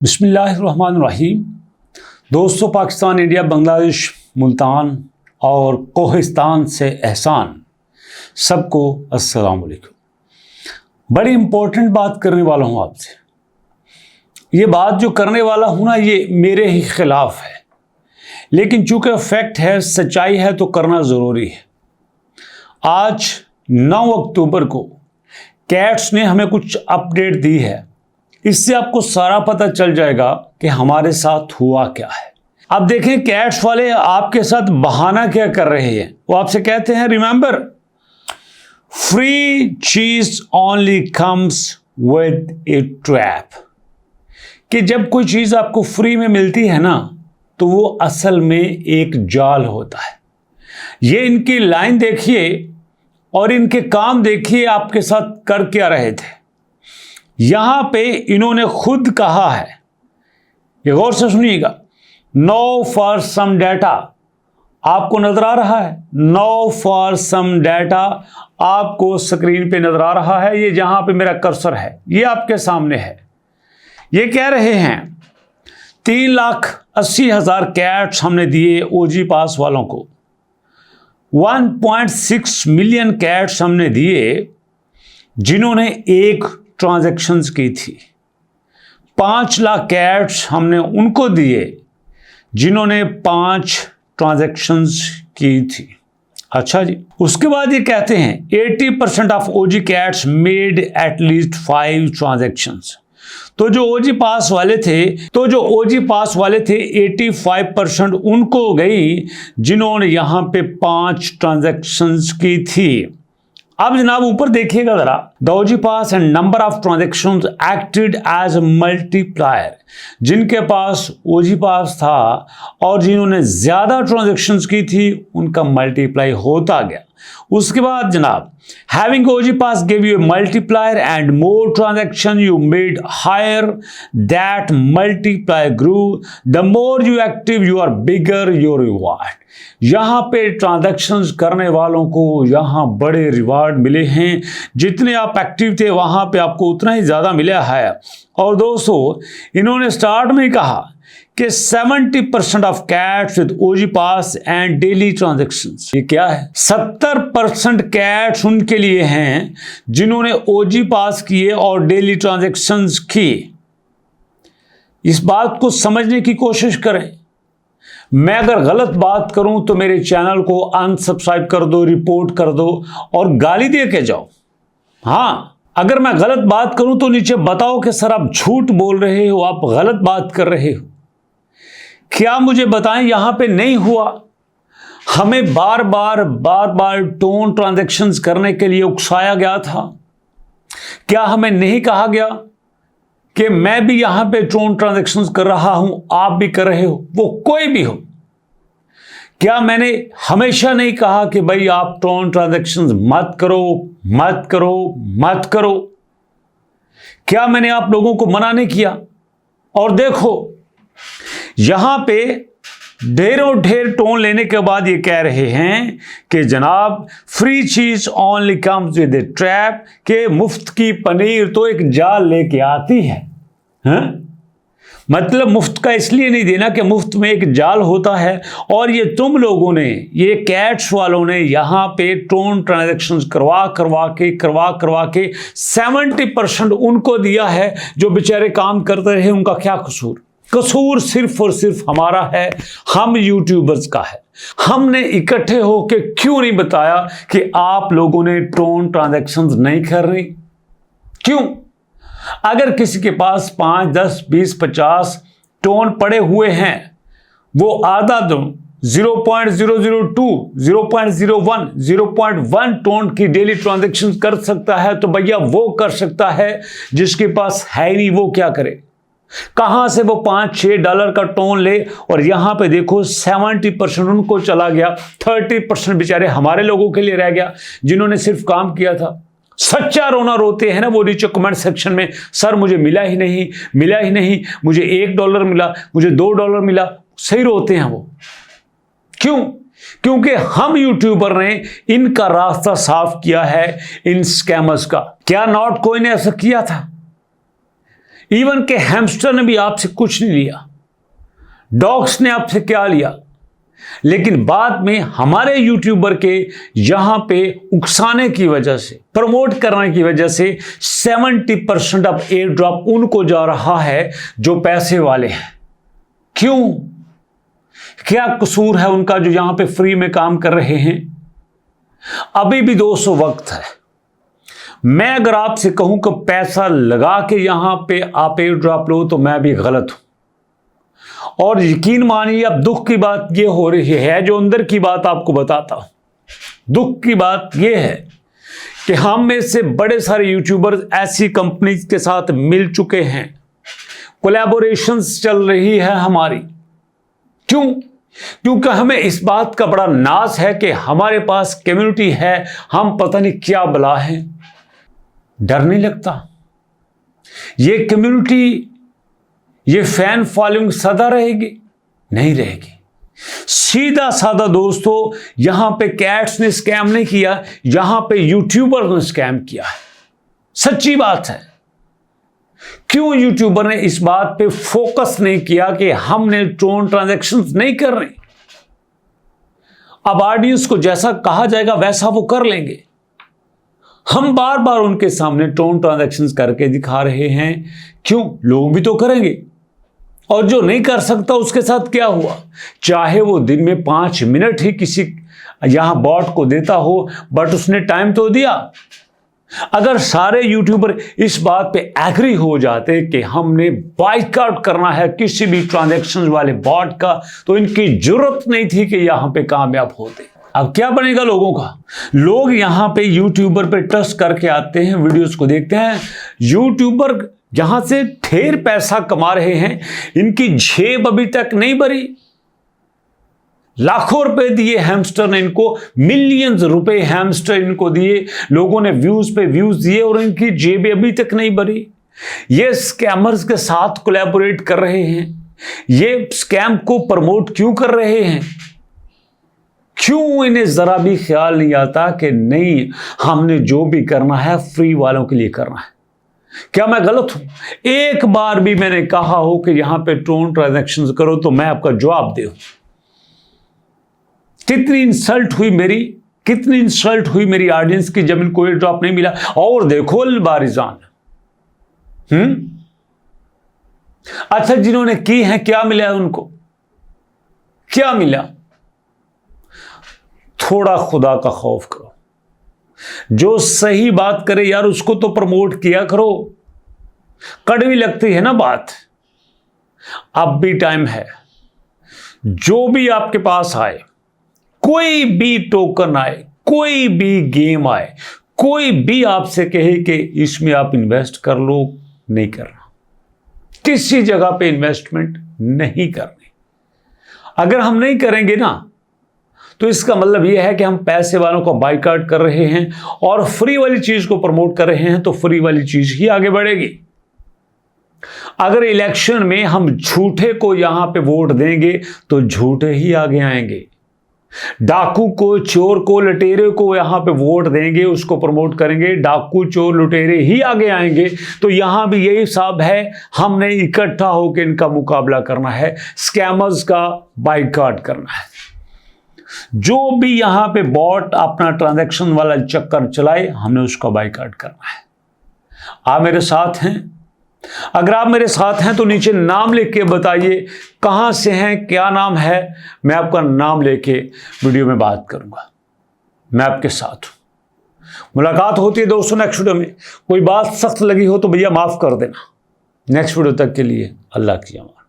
बिस्मिल्लाहिर्रहमानिर्रहीम। दोस्तों, पाकिस्तान, इंडिया, बांग्लादेश, मुल्तान और कोहिस्तान से एहसान, सबको अस्सलाम वालेकुम। बड़ी इम्पोर्टेंट बात करने वाला हूँ आपसे। ये बात जो करने वाला हूँ ना, ये मेरे ही खिलाफ है, लेकिन चूंकि फैक्ट है, सच्चाई है, तो करना ज़रूरी है। आज 9 अक्टूबर को कैट्स ने हमें कुछ अपडेट दी है। इससे आपको सारा पता चल जाएगा कि हमारे साथ हुआ क्या है। अब देखें, कैट्स वाले आपके साथ बहाना क्या कर रहे हैं। वो आपसे कहते हैं, रिमेंबर, फ्री चीज only comes with A trap. कि जब कोई चीज आपको फ्री में मिलती है ना, तो वो असल में एक जाल होता है। ये इनकी लाइन देखिए और इनके काम देखिए, आपके साथ कर क्या रहे थे। यहां पे इन्होंने खुद कहा है, ये गौर से सुनिएगा, नो फॉर सम डाटा। आपको नजर आ रहा है, नो फॉर सम डाटा आपको स्क्रीन पे नजर आ रहा है। ये जहां पे मेरा कर्सर है, ये आपके सामने है। ये कह रहे हैं 3,80,000 कैट्स हमने दिए ओजी पास वालों को। 1.6 मिलियन कैट्स हमने दिए जिन्होंने एक ट्रांजैक्शंस की थी। 5 लाख कैट्स हमने उनको दिए जिन्होंने 5 ट्रांजैक्शंस की थी। अच्छा जी, उसके बाद ये कहते हैं 80% of OG cats made at least 5 transactions. तो जो ओजी पास वाले थे 85% उनको गई जिन्होंने यहां पे 5 ट्रांजैक्शंस की थी। अब जनाब ऊपर देखिएगा जरा, the OG pass and number of transactions acted as multiplier. जिनके पास ओजी पास था और जिन्होंने ज्यादा ट्रांजैक्शंस की थी, उनका मल्टीप्लाई होता गया। उसके बाद जनाब, having OG pass gave you a multiplier and more transaction you made higher, that multiplier grew. The more you active, you are bigger your reward. यहां पे ट्रांजैक्शंस करने वालों को यहां बड़े रिवार्ड मिले हैं। जितने आप एक्टिव थे वहां पे आपको उतना ही ज्यादा मिला है। और दोस्तों, इन्होंने स्टार्ट में ही कहा कि 70% of cats with OG pass and daily transactions. ये क्या है? 70% कैट्स उनके लिए हैं जिन्होंने ओजी पास किए और डेली ट्रांजैक्शंस की। इस बात को समझने की कोशिश करें। मैं अगर गलत बात करूं तो मेरे चैनल को अनसब्सक्राइब कर दो, रिपोर्ट कर दो और गाली दे के जाओ। हाँ, अगर मैं गलत बात करूं तो नीचे बताओ कि सर आप झूठ बोल रहे हो, आप गलत बात कर रहे हो। क्या मुझे बताएं, यहां पे नहीं हुआ। हमें बार बार टोन ट्रांजैक्शंस करने के लिए उकसाया गया था। क्या हमें नहीं कहा गया कि मैं भी यहां पे टोन ट्रांजैक्शंस कर रहा हूं, आप भी कर रहे हो, वो कोई भी हो। क्या मैंने हमेशा नहीं कहा कि भाई आप टोन ट्रांजैक्शंस मत करो मत करो मत करो? क्या मैंने आप लोगों को मना नहीं किया? और देखो, यहां पे ढेरों ढेर टोन लेने के बाद ये कह रहे हैं कि जनाब फ्री चीज only comes with A trap, के मुफ्त की पनीर तो एक जाल लेके आती है। मतलब मुफ्त का इसलिए नहीं देना कि मुफ्त में एक जाल होता है। और ये तुम लोगों ने, ये कैट्स वालों ने यहां पे टोन ट्रांजैक्शंस करवा करवा के 70% उनको दिया है जो बेचारे काम करते रहे। उनका क्या कसूर? कसूर सिर्फ और सिर्फ हमारा है, हम यूट्यूबर्स का है। हमने इकट्ठे होकर क्यों नहीं बताया कि आप लोगों ने टोन ट्रांजैक्शंस नहीं कर रही? क्यों? अगर किसी के पास 5, 10, 20, 50 टोन पड़े हुए हैं, वो आधा दो 0.002, 0.01, 0.1 टोन की डेली ट्रांजैक्शन कर सकता है, तो भैया वो कर सकता है। जिसके पास है नहीं, वो क्या करे? कहां से वो $5-6 का टोन ले? और यहां पे देखो 70% उनको चला गया, 30% बेचारे हमारे लोगों के लिए रह गया जिन्होंने सिर्फ काम किया था। सच्चा रोना रोते हैं ना वो नीचे कमेंट सेक्शन में, सर मुझे मिला ही नहीं, मुझे $1 मिला, मुझे $2 मिला। सही रोते हैं वो। क्यों? क्योंकि हम यूट्यूबर ने इनका रास्ता साफ किया है इन स्कैमर्स का। क्या नॉट कोई ने ऐसा किया था? इवन के हैमस्टर ने भी आपसे कुछ नहीं लिया, डॉग्स ने आपसे क्या लिया, लेकिन बाद में हमारे यूट्यूबर के यहां पे उकसाने की वजह से, प्रमोट करने की वजह से 70% अब एयर ड्रॉप उनको जा रहा है जो पैसे वाले हैं। क्यों? क्या कसूर है उनका जो यहां पे फ्री में काम कर रहे हैं? अभी भी दोस्तों वक्त है। मैं अगर आपसे कहूं कि पैसा लगा के यहां पे आप एयर ड्रॉप लो तो मैं भी गलत हूं। और यकीन मानिए अब दुख की बात यह हो रही है, जो अंदर की बात आपको बताता हूं, दुख की बात यह है कि हम में से बड़े सारे यूट्यूबर्स ऐसी कंपनी के साथ मिल चुके हैं, कोलैबोरेशंस चल रही है हमारी। क्यों? क्योंकि हमें इस बात का बड़ा नाज है कि हमारे पास कम्युनिटी है, हम पता नहीं क्या बला है। डर नहीं लगता? ये कम्युनिटी, ये फैन फॉलोइंग सदा रहेगी? नहीं रहेगी। सीधा साधा दोस्तों, यहां पे कैट्स ने स्कैम नहीं किया, यहां पे यूट्यूबर ने स्कैम किया है। सच्ची बात है। क्यों यूट्यूबर ने इस बात पे फोकस नहीं किया कि हमने ट्रोन ट्रांजैक्शंस नहीं कर रहे? अब ऑडियंस को जैसा कहा जाएगा वैसा वो कर लेंगे। हम बार बार उनके सामने ट्रोन ट्रांजैक्शंस करके दिखा रहे हैं। क्यों? लोग भी तो करेंगे। और जो नहीं कर सकता उसके साथ क्या हुआ? चाहे वो दिन में 5 मिनट ही किसी यहां बॉट को देता हो, बट उसने टाइम तो दिया। अगर सारे यूट्यूबर इस बात पे एग्री हो जाते कि हमने बाइकआउट करना है किसी भी ट्रांजैक्शन वाले बॉट का, तो इनकी जरूरत नहीं थी कि यहां पे कामयाब होते। अब क्या बनेगा लोगों का? लोग यहां पे यूट्यूबर पे ट्रस्ट करके आते हैं, वीडियोस को देखते हैं। यूट्यूबर जहां से ढेर पैसा कमा रहे हैं, इनकी जेब अभी तक नहीं भरी। लाखों रुपए दिए हैमस्टर ने इनको, मिलियंस रुपए हैमस्टर इनको दिए, लोगों ने व्यूज पे व्यूज दिए और इनकी जेबें अभी तक नहीं भरी। ये स्कैमर्स के साथ कोलैबोरेट कर रहे हैं। ये स्कैम को प्रमोट क्यों कर रहे हैं? क्यों इन्हें जरा भी ख्याल नहीं आता कि नहीं, हमने जो भी करना है फ्री वालों के लिए करना है? क्या मैं गलत हूं? एक बार भी मैंने कहा हो कि यहां पे ट्रोन ट्रांजैक्शंस करो तो मैं आपका जवाब दूं? कितनी इंसल्ट हुई मेरी, कितनी इंसल्ट हुई मेरी ऑडियंस की जब इनको एयर ड्रॉप नहीं मिला। और देखो बारिजान, अच्छा जिन्होंने की है क्या मिला है उनको? क्या मिला? थोड़ा खुदा का खौफ करो। जो सही बात करे यार उसको तो प्रमोट किया करो। कड़वी लगती है ना बात। अब भी टाइम है। जो भी आपके पास आए, कोई भी टोकन आए, कोई भी गेम आए, कोई भी आपसे कहे कि इसमें आप इन्वेस्ट कर लो, नहीं करना। किसी जगह पे इन्वेस्टमेंट नहीं करनी। अगर हम नहीं करेंगे ना, तो इसका मतलब यह है कि हम पैसे वालों को बाइकआउट कर रहे हैं और फ्री वाली चीज को प्रमोट कर रहे हैं, तो फ्री वाली चीज ही आगे बढ़ेगी। अगर इलेक्शन में हम झूठे को यहां पे वोट देंगे तो झूठे ही आगे आएंगे। डाकू को, चोर को, लुटेरे को यहां पे वोट देंगे, उसको प्रमोट करेंगे, डाकू चोर लुटेरे ही आगे आएंगे। तो यहां भी यही हिसाब है, हमने इकट्ठा होकर इनका मुकाबला करना है, स्कैमर्स का बाइकआउट करना है। जो भी यहां पे बॉट अपना ट्रांजैक्शन वाला चक्कर चलाए, हमने उसका बाइकआउट करना है। आप मेरे साथ हैं? अगर आप मेरे साथ हैं तो नीचे नाम लिख के बताइए कहां से हैं, क्या नाम है। मैं आपका नाम लेके वीडियो में बात करूंगा। मैं आपके साथ हूं। मुलाकात होती है दोस्तों नेक्स्ट वीडियो में। कोई बात सख्त लगी हो तो भैया माफ कर देना। नेक्स्ट वीडियो तक के लिए अल्लाह की अमान।